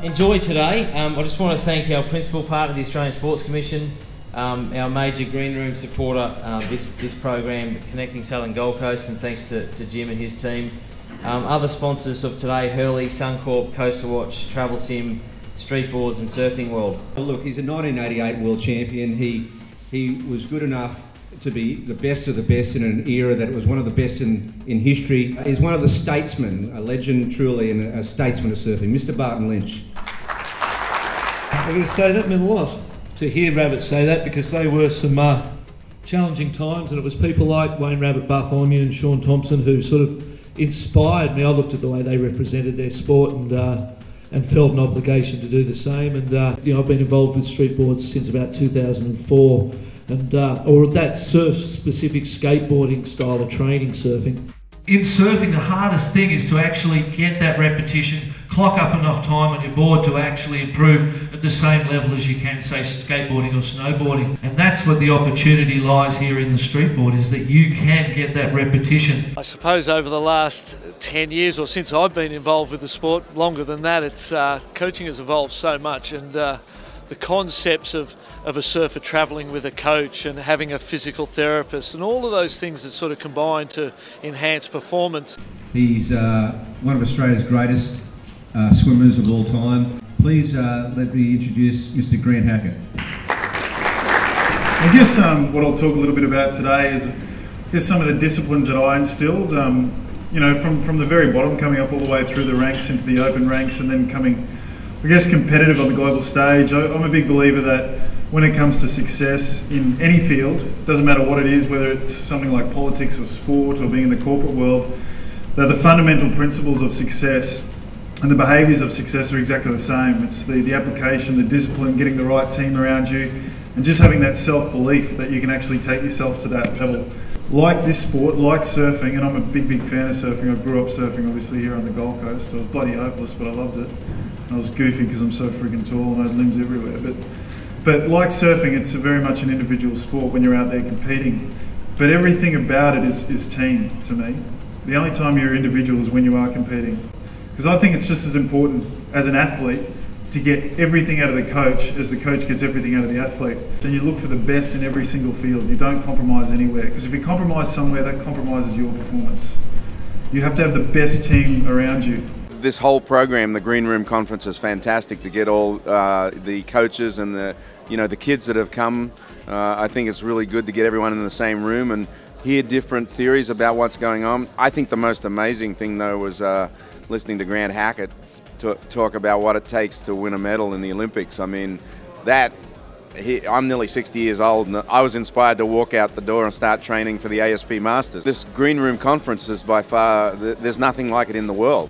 enjoy today. I just want to thank our principal partner, the Australian Sports Commission, our major green room supporter, this program, Connecting Southern Gold Coast, and thanks to Jim and his team. Other sponsors of today, Hurley, Suncorp, Coastal Watch, Travel Sim, Streetboards and Surfing World. Look, he's a 1988 world champion. He was good enough to be the best of the best in an era that was one of the best in history. He's one of the statesmen, a legend truly, and a statesman of surfing, Mr. Barton Lynch. I'm going to say that meant a lot to hear Rabbit say that, because they were some challenging times, and it was people like Wayne Rabbit Bartholomew and Sean Thompson who sort of inspired me. I looked at the way they represented their sport and felt an obligation to do the same. And I've been involved with streetboards since about 2004, or that surf-specific skateboarding style of training surfing. In surfing, the hardest thing is to actually get that repetition, clock up enough time on your board to actually improve at the same level as you can, say, skateboarding or snowboarding. And that's what the opportunity lies here in the streetboard, is that you can get that repetition. I suppose over the last 10 years, or since I've been involved with the sport, longer than that, it's coaching has evolved so much, and the concepts of a surfer travelling with a coach and having a physical therapist and all of those things that sort of combine to enhance performance. He's one of Australia's greatest swimmers of all time. Please let me introduce Mr. Grant Hackett. I guess what I'll talk a little bit about today is some of the disciplines that I instilled. From the very bottom, coming up all the way through the ranks into the open ranks, and then coming, I guess, competitive on the global stage. I'm a big believer that when it comes to success in any field, doesn't matter what it is, whether it's something like politics or sport or being in the corporate world, that the fundamental principles of success and the behaviours of success are exactly the same. It's the application, the discipline, getting the right team around you, and just having that self-belief that you can actually take yourself to that level. Like this sport, like surfing, and I'm a big fan of surfing. I grew up surfing obviously here on the Gold Coast. I was bloody hopeless, but I loved it. I was goofy because I'm so freaking tall and I had limbs everywhere. But like surfing, it's very much an individual sport when you're out there competing. But everything about it is team to me. The only time you're individual is when you are competing. Because I think it's just as important as an athlete to get everything out of the coach as the coach gets everything out of the athlete. And you look for the best in every single field. You don't compromise anywhere. Because if you compromise somewhere, that compromises your performance. You have to have the best team around you. This whole program, the Green Room Conference, is fantastic to get all the coaches and the kids that have come. I think it's really good to get everyone in the same room and hear different theories about what's going on. I think the most amazing thing, though, was listening to Grant Hackett talk about what it takes to win a medal in the Olympics. I mean, I'm nearly 60 years old, and I was inspired to walk out the door and start training for the ASP Masters. This Green Room Conference is by far, there's nothing like it in the world.